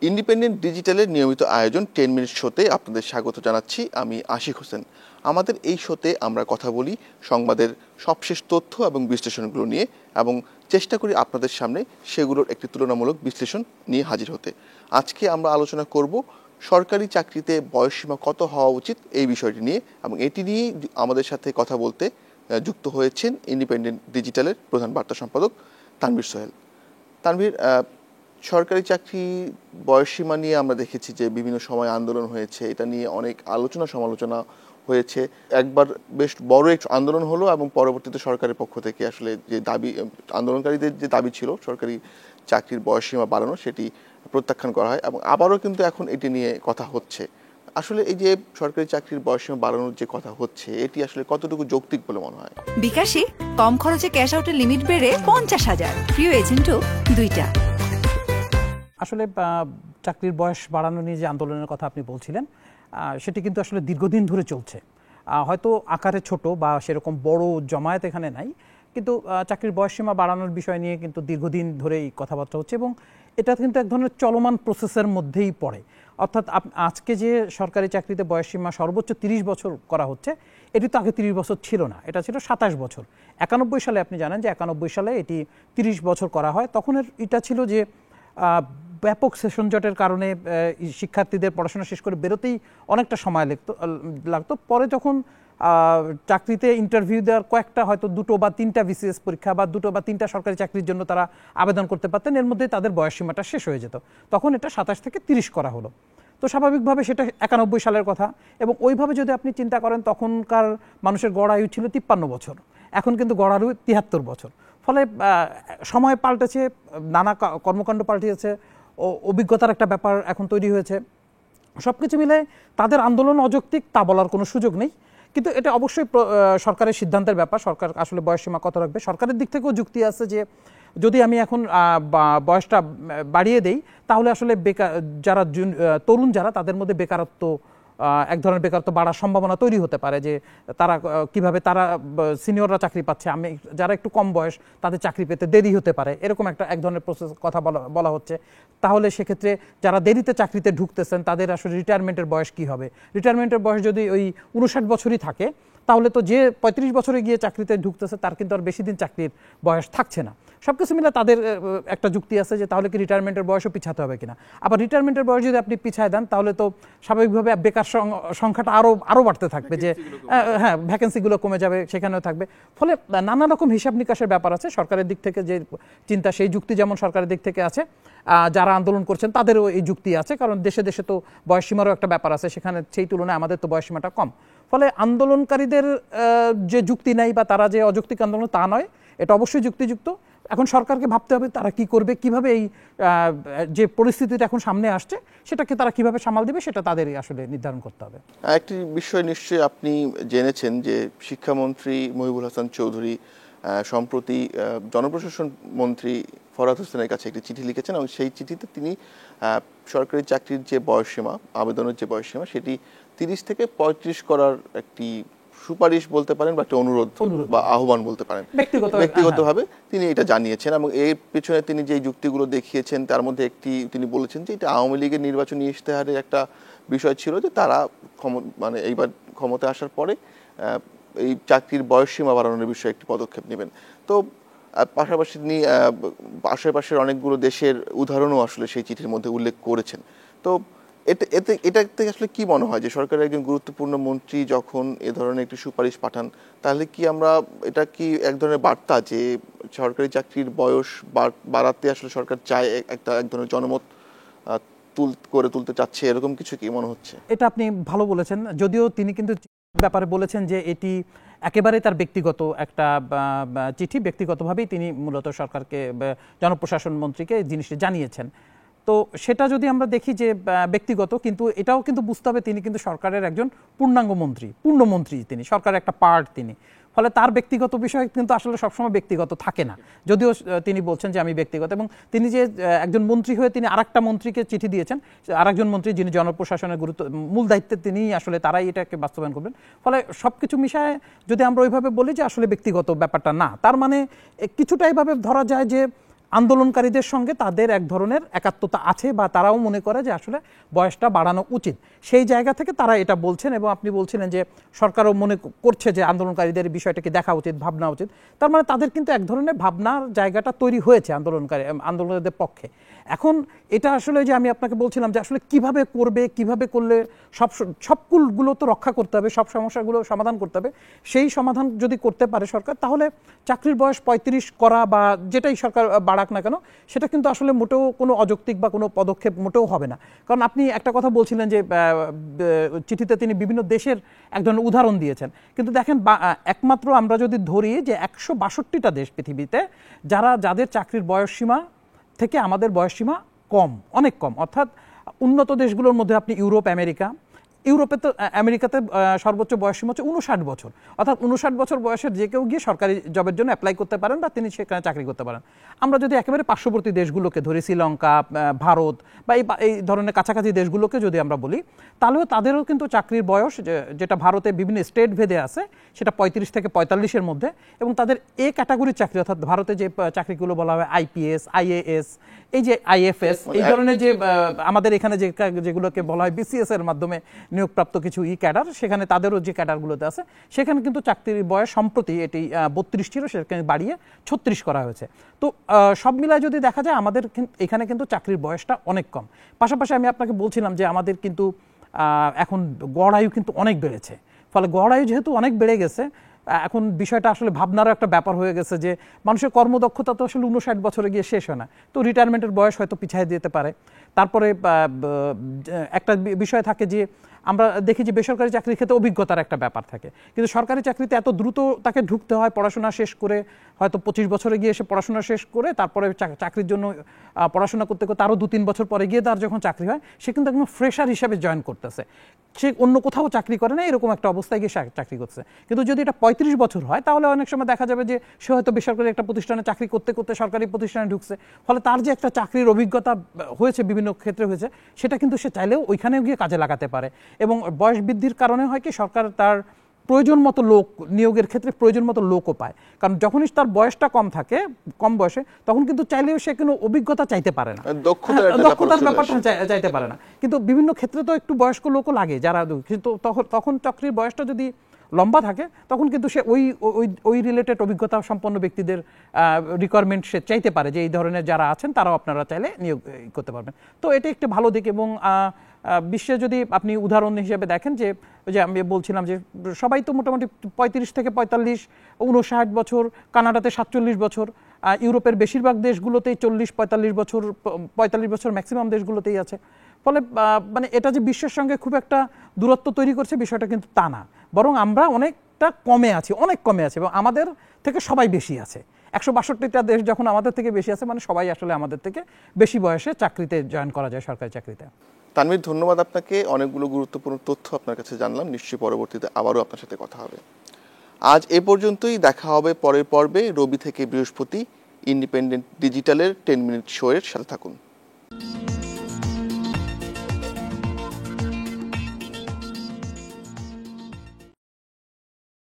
Independent ডিজিটালের নিয়মিত আয়োজন 10 minute শোতে আপনাদের স্বাগত জানাচ্ছি। আমি আশিক হোসেন। আমাদের এই শোতে আমরা কথা বলি সংবাদের সবশেষ তথ্য এবং বিশ্লেষণগুলো নিয়ে, এবং চেষ্টা করি আপনাদের সামনে সেগুলোর একটি তুলনামূলক বিশ্লেষণ নিয়ে হাজির হতে। আজকে আমরা আলোচনা করব সরকারি চাকরিতে বয়সসীমা কত হওয়া উচিত এই বিষয়টি নিয়ে, এবং এটি নিয়েই আমাদের সাথে কথা বলতে যুক্ত হয়েছেন ইন্ডিপেন্ডেন্ট ডিজিটালের প্রধান বার্তা সম্পাদক তানভীর সোহেল। তানভীর, সরকারি চাকরি বয়সসীমা নিয়ে আমরা দেখেছি যে বিভিন্ন সময় আন্দোলন হয়েছে, এটা নিয়ে অনেক আলোচনা সমালোচনা হয়েছে। একবার বেশ বড় এক আন্দোলন হলো এবং পরবর্তীতে সরকারের পক্ষ থেকে আসলে যে দাবি, আন্দোলনকারীদের যে দাবি ছিল সরকারি চাকরির বয়সসীমা বাড়ানো, সেটি প্রত্যাখ্যান করা হয় এবং আবারও কিন্তু এখন এটি নিয়ে কথা হচ্ছে। আসলে এই যে সরকারি চাকরির বয়সসীমা বাড়ানোর যে কথা হচ্ছে, এটি আসলে কতটুকু যৌক্তিক বলে মনে হয়? বিকাশে কম খরচে ক্যাশ আউটের লিমিট বেড়ে 50,000, প্রিয় এজেন্টও 2টা। আসলে চাকরির বয়স বাড়ানো নিয়ে যে আন্দোলনের কথা আপনি বলছিলেন, সেটি কিন্তু আসলে দীর্ঘদিন ধরে চলছে। হয়তো আকারে ছোট বা সেরকম বড় জমায়েত এখানে নাই, কিন্তু চাকরির বয়সসীমা বাড়ানোর বিষয় নিয়ে কিন্তু দীর্ঘদিন ধরেই কথাবার্তা হচ্ছে এবং এটা কিন্তু এক ধরনের চলমান প্রসেসের মধ্যেই পড়ে। অর্থাৎ আজকে যে সরকারি চাকরিতে বয়সসীমা সর্বোচ্চ 30 বছর করা হচ্ছে, এটি তো আগে 30 বছর ছিল না, এটা ছিল 27 বছর। 91 সালে আপনি জানেন যে 91 সালে এটি 30 বছর করা হয়। তখন এটা ছিল যে ব্যাপক সেশন জটের কারণে শিক্ষার্থীদের পড়াশোনা শেষ করে বেরোতেই অনেকটা সময় লাগতো। পরে যখন চাকরিতে ইন্টারভিউ দেওয়ার কয়েকটা, হয়তো 2 বা 3টা বিসিএস পরীক্ষা বা 2 বা 3টা সরকারি চাকরির জন্য তারা আবেদন করতে পারতেন, এর মধ্যে তাদের বয়সসীমাটা শেষ হয়ে যেত। তখন এটা 27 থেকে 30 করা হলো। তো স্বাভাবিকভাবে সেটা 91 সালের কথা, এবং ওইভাবে যদি আপনি চিন্তা করেন তখনকার মানুষের গড় আয়ু ছিল 53 বছর, এখন কিন্তু গড় আয়ু 73 বছর। ফলে সময় পাল্টেছে, নানা কর্মকাণ্ড পাল্টেছে, অভিজ্ঞতার একটা ব্যাপার এখন তৈরি হয়েছে। সব কিছু মিলে তাদের আন্দোলন অযৌক্তিক তা বলার কোনো সুযোগ নেই, কিন্তু এটা অবশ্যই সরকারের সিদ্ধান্তের ব্যাপার। সরকার আসলে বয়সসীমা কত রাখবে, সরকারের দিক থেকেও যুক্তি আছে যে যদি আমি এখন বয়সটা বাড়িয়ে দেই, তাহলে আসলে যারা তরুণ যারা, তাদের মধ্যে বেকারত্ব, এক ধরনের বেকারত্ব বাড়ার সম্ভাবনা তৈরি হতে পারে, যে তারা কিভাবে, তারা সিনিয়ররা চাকরি পাচ্ছে, আমি যারা একটু কম বয়স তাদের চাকরি পেতে দেরি হতে পারে, এরকম এক ধরনের প্রসেস কথা বলা হচ্ছে। তাহলে সেক্ষেত্রে যারা দেরিতে চাকরিতে ঢুকতেছেন তাদের আসলে রিটায়ারমেন্টের বয়স কি হবে? রিটায়ারমেন্টের বয়স যদি ওই 59 বছরই থাকে, তাহলে তো যে 35 বছরে গিয়ে চাকরিতে ঢুকতেছে তার কিন্তু আর বেশি দিন চাকরির বয়স থাকছে না। সব কিছু মিলে তাদের একটা যুক্তি আছে যে তাহলে কি রিটায়ারমেন্টের বয়সও পিছাতে হবে কিনা। আবার রিটায়ারমেন্টের বয়স যদি আপনি পিছায় দেন, তাহলে তো স্বাভাবিকভাবে বেকার সংখ্যাটা আরও বাড়তে থাকবে, যে হ্যাঁ, ভ্যাকেন্সিগুলো কমে যাবে, সেখানেও থাকবে। ফলে নানা রকম হিসাব নিকাশের ব্যাপার আছে। সরকারের দিক থেকে যে চিন্তা, সেই যুক্তি যেমন সরকারের দিক থেকে আছে, যারা আন্দোলন করছেন তাদেরও এই যুক্তি আছে, কারণ দেশে দেশে তো বয়সসীমারও একটা ব্যাপার আছে, সেখানে সেই তুলনায় আমাদের তো বয়সসীমাটা কম। ফলে আন্দোলনকারীদের যে যুক্তি নেই বা তারা যে অযৌক্তিক আন্দোলন, তা নয়, এটা অবশ্যই যুক্তিযুক্ত। এখন সরকারকে ভাবতে হবে তারা কি করবে, কিভাবে এই যে পরিস্থিতিটা এখন সামনে আসছে সেটাকে তারা কিভাবে সামাল দেবে, সেটা তাদেরই আসলে নির্ধারণ করতে হবে। একটি বিষয় নিশ্চয়ই আপনি জেনেছেন যে শিক্ষামন্ত্রী মহিবুল হাসান চৌধুরী সম্প্রতি জনপ্রশাসন মন্ত্রী ফরহাদ হোসেনের কাছে একটি চিঠি লিখেছেন, এবং সেই চিঠিতে তিনি সরকারি চাকরির যে বয়সসীমা, আবেদনের যে বয়সসীমা, সেটি 30 থেকে 35 করার একটি সুপারিশ বলতে পারেন, বা একটা অনুরোধ বা আহ্বান বলতে পারেন, ব্যক্তিগতভাবে তিনি এটা জানিয়েছেন। এবং এর পিছনে তিনি যে যুক্তিগুলো দেখিয়েছেন তার মধ্যে একটি, তিনি বলেছেন যে এটা আওয়ামী লীগের নির্বাচনী ইশতেহারের একটা বিষয় ছিল, যে তারা মানে এইবার ক্ষমতায় আসার পরে এই চাকরির বয়সসীমা বাড়ানোর বিষয়ে একটি পদক্ষেপ নেবেন। তো পাশাপাশি তিনি আশেপাশের অনেকগুলো দেশের উদাহরণও আসলে সেই চিঠির মধ্যে উল্লেখ করেছেন। তো এটা থেকে আসলে কি মনে হয় যে সরকারের একজন গুরুত্বপূর্ণ মন্ত্রী যখন এ ধরনের একটি সুপারিশ পাঠান, তাহলে কি আমরা, এটা কি এক ধরনের বার্তা যে সরকারি চাকরির বয়স বাড়াতে আসলে সরকার চায়, এক ধরনের জনমত করে তুলতে চাচ্ছে, এরকম কিছু কি মনে হচ্ছে? এটা আপনি ভালো বলেছেন, যদিও তিনি কিন্তু ব্যাপারে বলেছেন যে এটি একেবারে তার ব্যক্তিগত একটা চিঠি, ব্যক্তিগতভাবেই তিনি মূলত সরকারকে, জনপ্রশাসন মন্ত্রীকে জিনিসটি জানিয়েছেন। তো সেটা যদি আমরা দেখি যে ব্যক্তিগত, কিন্তু এটাও কিন্তু বুঝতে হবে তিনি কিন্তু সরকারের একজন পূর্ণাঙ্গ মন্ত্রী, পূর্ণমন্ত্রী, তিনি সরকারের একটা পার্ট তিনি। ফলে তার ব্যক্তিগত বিষয় কিন্তু আসলে সবসময় ব্যক্তিগত থাকে না, যদিও তিনি বলছেন যে আমি ব্যক্তিগত। এবং তিনি যে একজন মন্ত্রী হয়ে তিনি আরেকটা মন্ত্রীকে চিঠি দিয়েছেন, আরেকজন মন্ত্রী যিনি জনপ্রশাসনের মূল দায়িত্বে, তিনি আসলে তারাই এটাকে বাস্তবায়ন করবেন। ফলে সব কিছু মিশায় যদি আমরা ওইভাবে বলি যে আসলে ব্যক্তিগত ব্যাপারটা না, তার মানে কিছুটা এইভাবে ধরা যায় যে আন্দোলনকারীদের সঙ্গে তাদের এক ধরনের একাত্মতা আছে বা তারাও মনে করে যে আসলে বয়সটা বাড়ানো উচিত, সেই জায়গা থেকে তারা এটা বলছেন। এবং আপনি বলছিলেন যে সরকারও মনে করছে যে আন্দোলনকারীদের বিষয়টাকে দেখা উচিত, ভাবনা উচিত। তার মানে তাদের কিন্তু এক ধরনের ভাবনার জায়গাটা তৈরি হয়েছে আন্দোলনকারীদের পক্ষে। এখন এটা আসলে যে আমি আপনাকে বলছিলাম যে আসলে কিভাবে করবে, কিভাবে করলে সবগুলো তো রক্ষা করতে হবে, সব সমস্যাগুলো সমাধান করতে হবে। সেই সমাধান যদি করতে পারে সরকার, তাহলে চাকরির বয়স 35 করা বা যেটাই সরকার বাড়াক না কেন, সেটা কিন্তু আসলে মোটেও কোনো অযৌক্তিক বা কোনো পদক্ষেপ মোটেও হবে না। কারণ আপনি একটা কথা বলছিলেন যে চিঠিতে তিনি বিভিন্ন দেশের এক ধরনের উদাহরণ দিয়েছেন, কিন্তু দেখেন একমাত্র আমরা যদি ধরি যে 162টা দেশ পৃথিবীতে যাদের চাকরির বয়সসীমা থেকে আমাদের বয়সসীমা কম, অনেক কম। অর্থাৎ উন্নত দেশগুলোর মধ্যে আপনি আমেরিকাতে সর্বোচ্চ বয়সসীমা হচ্ছে 59 বছর। অর্থাৎ 59 বছর বয়সের যে কেউ গিয়ে সরকারি জবের জন্য অ্যাপ্লাই করতে পারেন বা তিনি সেখানে চাকরি করতে পারেন। আমরা যদি একেবারে পার্শ্ববর্তী দেশগুলোকে ধরি, শ্রীলঙ্কা, ভারত বা এই ধরনের কাছাকাছি দেশগুলোকে যদি আমরা বলি, তাহলেও তাদেরও কিন্তু চাকরির বয়স, যেটা ভারতে বিভিন্ন স্টেট ভেদে আছে, সেটা 35 থেকে 45-এর মধ্যে। এবং তাদের এ ক্যাটাগরির চাকরি, অর্থাৎ ভারতে যে চাকরিগুলো বলা হয় আইপিএস, আইএএস, এই যে আইএফএস, এই ধরনের যে আমাদের এখানে যেগুলোকে বলা হয় বিসিএস এর মাধ্যমে নিয়োগপ্রাপ্ত কিছু ক্যাডার, সেখানে তাদেরও যে ক্যাডারগুলোতে আছে, সেখানে কিন্তু চাকরির বয়স সম্প্রতি এটি 32 ছিল, সেখানে বাড়িয়ে 36 করা হয়েছে। তো সব মিলায় যদি দেখা যায় আমাদের এখানে কিন্তু চাকরির বয়সটা অনেক কম। পাশাপাশি আমি আপনাকে বলছিলাম যে আমাদের কিন্তু এখন গড় আয়ু কিন্তু অনেক বেড়েছে। ফলে গড় আয়ু যেহেতু অনেক বেড়ে গেছে, এখন বিষয়টা আসলে ভাবনারও একটা ব্যাপার হয়ে গেছে যে মানুষের কর্মদক্ষতা তো আসলে 59 বছরে গিয়ে শেষ হয় না। তো রিটায়ারমেন্টের বয়স হয়তো পিছিয়ে দিতে পারে। তারপরে একটা বিষয় থাকে যে আমরা দেখি যে বেসরকারি চাকরির ক্ষেত্রে অভিজ্ঞতার একটা ব্যাপার থাকে, কিন্তু সরকারি চাকরিতে এত দ্রুত তাকে ঢুকতে হয়, পড়াশোনা শেষ করে হয়তো 25 বছরে গিয়ে এসে পড়াশোনা শেষ করে তারপরে চাকরির জন্য পড়াশোনা করতে করতে আরও 2-3 বছর পরে গিয়ে তার যখন চাকরি হয়, সে কিন্তু একদম ফ্রেশার হিসাবে জয়েন করতেছে। সে অন্য কোথাও চাকরি করে না, এরকম একটা অবস্থায় গিয়ে চাকরি করছে। কিন্তু যদি এটা 35 বছর হয়, তাহলে অনেক সময় দেখা যাবে যে সে হয়তো বেসরকারি একটা প্রতিষ্ঠানে চাকরি করতে করতে সরকারি প্রতিষ্ঠানে ঢুকছে। ফলে তার যে একটা চাকরির অভিজ্ঞতা হয়েছে, বিভিন্ন ক্ষেত্রে হয়েছে, সেটা কিন্তু সে চাইলেও ওইখানেও গিয়ে কাজে লাগাতে পারে। এবং বয়স বৃদ্ধির কারণে হয় কি, সরকার তার প্রয়োজন মতো লোক নিয়োগের ক্ষেত্রে প্রয়োজন মতো লোকও পায়। কারণ যখনই তার বয়সটা কম থাকে, কম বয়সে, তখন কিন্তু চাইলেও সে কোনো অভিজ্ঞতা চাইতে পারে না, দক্ষতার ব্যাপারটা চাইতে পারে না। কিন্তু বিভিন্ন ক্ষেত্রে তো একটু বয়স্ক লোকও লাগে যারা, কিন্তু তখন চাকরির বয়সটা যদি লম্বা থাকে, তখন কিন্তু সে ওই রিলেটেড অভিজ্ঞতা সম্পন্ন ব্যক্তিদের রিকোয়ারমেন্ট সে চাইতে পারে যে এই ধরনের যারা আছেন তারাও আপনারা চাইলে নিয়োগ করতে পারবেন। তো এটা একটা ভালো দিক। এবং বিশ্বে যদি আপনি উদাহরণ হিসেবে দেখেন যে আমি বলছিলাম যে সবাই তো মোটামুটি 35 থেকে 45, 59 বছর, কানাডাতে 47 বছর, ইউরোপের বেশিরভাগ দেশগুলোতেই 40-45 বছর, 45 বছর ম্যাক্সিমাম দেশগুলোতেই আছে। ফলে মানে এটা যে বিশ্বের সঙ্গে খুব একটা দূরত্ব তৈরি করছে, বিষয়টা কিন্তু তা না, বরং আমরা অনেকটা কমে আছি, অনেক কমে আছি, এবং আমাদের থেকে সবাই বেশি আছে। 162টা দেশ যখন আমাদের থেকে বেশি আছে, মানে সবাই আসলে আমাদের থেকে বেশি বয়সে চাকরিতে জয়েন করা যায়, সরকারি চাকরিতে। তানভীর, ধন্যবাদ আপনাকে। অনেকগুলো গুরুত্বপূর্ণ তথ্য আপনার কাছে জানলাম। নিশ্চয়ই পরবর্তীতে আবারও আপনার সাথে কথা হবে। আজ এ পর্যন্তই। দেখা হবে পরের পর্বে। রবি থেকে বৃহস্পতি ইন্ডিপেন্ডেন্ট ডিজিটালের 10 মিনিট শো এর সাথে থাকুন।